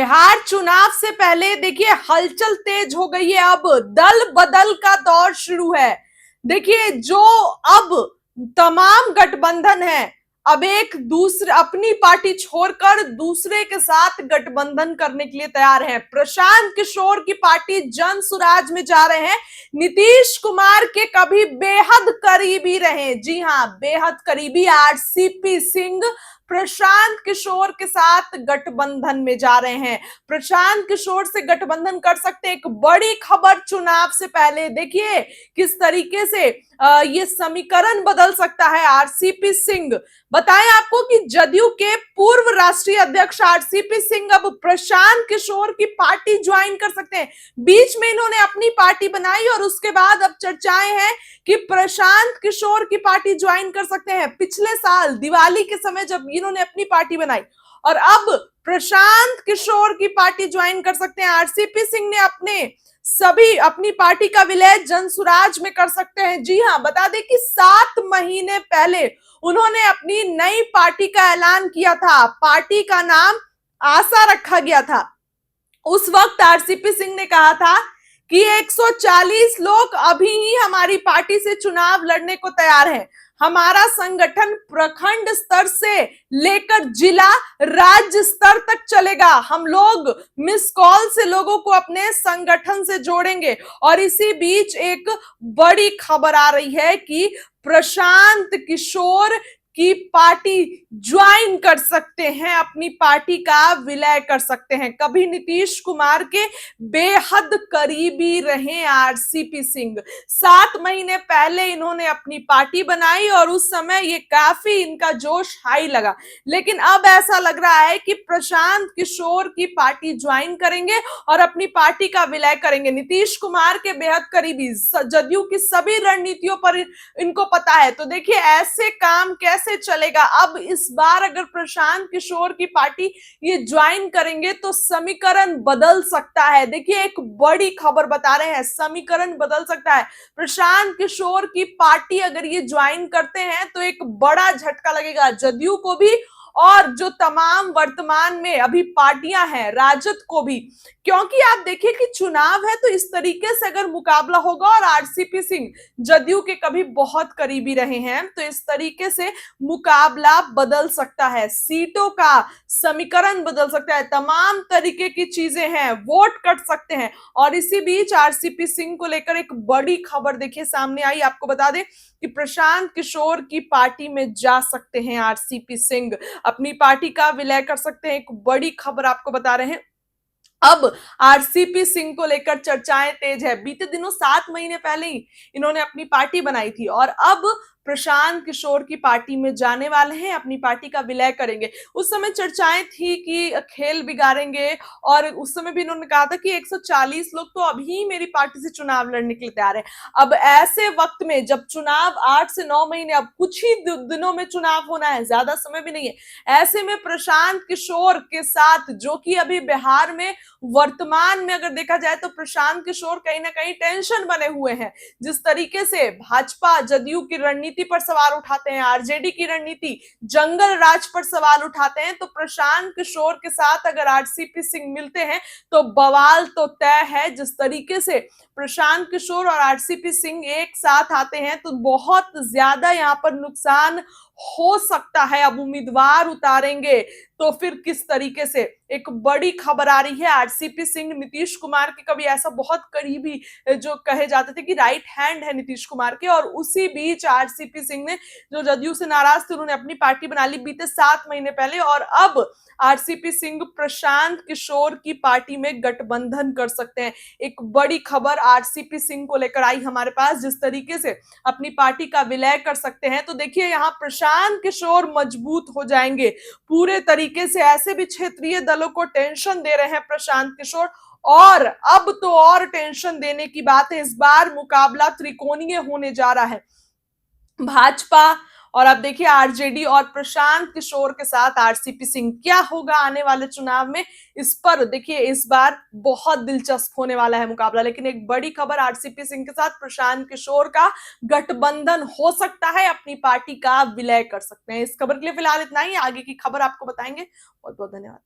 बिहार चुनाव से पहले देखिए हलचल तेज हो गई है। अब दल बदल का दौर शुरू है। देखिए जो अब तमाम गठबंधन है, अब एक दूसरे अपनी पार्टी छोड़कर दूसरे के साथ गठबंधन करने के लिए तैयार हैं। प्रशांत किशोर की पार्टी जन सुराज में जा रहे हैं। नीतीश कुमार के कभी बेहद करीबी रहे, जी हां बेहद करीबी आरसीपी सिंह प्रशांत किशोर के साथ गठबंधन में जा रहे हैं। प्रशांत किशोर से गठबंधन कर सकते हैं। एक बड़ी खबर चुनाव से पहले देखिए किस तरीके से ये समीकरण बदल सकता है। आरसीपी सिंह, बताएं आपको कि जदयू के पूर्व राष्ट्रीय अध्यक्ष आरसीपी सिंह अब प्रशांत किशोर की पार्टी ज्वाइन कर सकते हैं। बीच में इन्होंने अपनी पार्टी बनाई और उसके बाद अब चर्चाएं हैं कि प्रशांत किशोर की पार्टी ज्वाइन कर सकते हैं। पिछले साल दिवाली के समय जब इन्होंने अपनी पार्टी बनाई और अब प्रशांत किशोर की पार्टी ज्वाइन कर सकते हैं। आरसीपी सिंह ने अपनी पार्टी का विलय जनसुराज में कर सकते हैं। जी हां, बता दें कि 7 महीने पहले उन्होंने अपनी नई पार्टी का ऐलान किया था। पार्टी का नाम आशा रखा गया था। उस वक्त आरसीपी सिंह ने कहा था कि 140 लोग अभी ही हमारी पार्टी से चुनाव लड़ने को तैयार हैं। हमारा संगठन प्रखंड स्तर से लेकर जिला राज्य स्तर तक चलेगा। हम लोग मिस कॉल से लोगों को अपने संगठन से जोड़ेंगे। और इसी बीच एक बड़ी खबर आ रही है कि प्रशांत किशोर की पार्टी ज्वाइन कर सकते हैं, अपनी पार्टी का विलय कर सकते हैं। कभी नीतीश कुमार के बेहद करीबी रहे आरसीपी सिंह। 7 महीने पहले इन्होंने अपनी पार्टी बनाई और उस समय ये काफी इनका जोश हाई लगा, लेकिन अब ऐसा लग रहा है कि प्रशांत किशोर की पार्टी ज्वाइन करेंगे और अपनी पार्टी का विलय करेंगे। नीतीश कुमार के बेहद करीबी, जदयू की सभी रणनीतियों पर इनको पता है। तो देखिए ऐसे काम कैसे चलेगा। अब इस बार अगर प्रशांत किशोर की पार्टी ये ज्वाइन करेंगे तो समीकरण बदल सकता है। देखिए एक बड़ी खबर बता रहे हैं, समीकरण बदल सकता है। प्रशांत किशोर की पार्टी अगर ये ज्वाइन करते हैं तो एक बड़ा झटका लगेगा जदयू को भी और जो तमाम वर्तमान में अभी पार्टियां हैं राजद को भी। क्योंकि आप देखिए कि चुनाव है तो इस तरीके से अगर मुकाबला होगा और आरसीपी सिंह जदयू के कभी बहुत करीबी रहे हैं तो इस तरीके से मुकाबला बदल सकता है। सीटों का समीकरण बदल सकता है, तमाम तरीके की चीजें हैं, वोट कट सकते हैं। और इसी बीच आरसीपी सिंह को लेकर एक बड़ी खबर देखिए सामने आई। आपको बता दें कि प्रशांत किशोर की पार्टी में जा सकते हैं आरसीपी सिंह, अपनी पार्टी का विलय कर सकते हैं। एक बड़ी खबर आपको बता रहे हैं। अब आरसीपी सिंह को लेकर चर्चाएं तेज है। बीते दिनों 7 महीने पहले ही इन्होंने अपनी पार्टी बनाई थी और अब प्रशांत किशोर की पार्टी में जाने वाले हैं, अपनी पार्टी का विलय करेंगे। उस समय चर्चाएं थी कि खेल बिगाड़ेंगे और उस समय भी इन्होंने कहा था कि 140 लोग तो अभी मेरी पार्टी से चुनाव लड़ने के लिए तैयार है। अब ऐसे वक्त में जब चुनाव 8 से 9 महीने, अब कुछ ही दिनों में चुनाव होना है, ज्यादा समय भी नहीं है, ऐसे में प्रशांत किशोर के साथ जो कि अभी बिहार में वर्तमान में अगर देखा जाए तो प्रशांत किशोर कहीं ना कहीं टेंशन बने हुए हैं। जिस तरीके से भाजपा जदयू की रणनीति पर सवाल उठाते हैं, आरजेडी की रणनीति जंगल राज पर सवाल उठाते हैं, तो प्रशांत किशोर के साथ अगर आरसीपी सिंह मिलते हैं तो बवाल तो तय है। जिस तरीके से प्रशांत किशोर और आरसीपी सिंह एक साथ आते हैं तो बहुत ज्यादा यहां पर नुकसान हो सकता है। अब उम्मीदवार उतारेंगे तो फिर किस तरीके से। एक बड़ी खबर आ रही है, आरसीपी सिंह नीतीश कुमार के कभी ऐसा बहुत करीबी जो कहे जाते थे कि राइट हैंड है नीतीश कुमार के, और उसी बीच आरसीपी सिंह ने जो जदयू से नाराज थे उन्होंने अपनी पार्टी बना ली बीते 7 महीने पहले और अब आरसीपी सिंह प्रशांत किशोर की पार्टी में गठबंधन कर सकते हैं। एक बड़ी खबर आरसीपी सिंह को लेकर आई हमारे पास, जिस तरीके से अपनी पार्टी का विलय कर सकते हैं। तो देखिए यहाँ प्रशांत किशोर मजबूत हो जाएंगे पूरे तरीके से। ऐसे भी क्षेत्रीय दलों को टेंशन दे रहे हैं प्रशांत किशोर, और अब तो और टेंशन देने की बात है। इस बार मुकाबला त्रिकोणीय होने जा रहा है, भाजपा और अब देखिए आरजेडी और प्रशांत किशोर के साथ आरसीपी सिंह। क्या होगा आने वाले चुनाव में, इस पर देखिए इस बार बहुत दिलचस्प होने वाला है मुकाबला। लेकिन एक बड़ी खबर, आरसीपी सिंह के साथ प्रशांत किशोर का गठबंधन हो सकता है, अपनी पार्टी का विलय कर सकते हैं। इस खबर के लिए फिलहाल इतना ही, आगे की खबर आपको बताएंगे। बहुत बहुत धन्यवाद।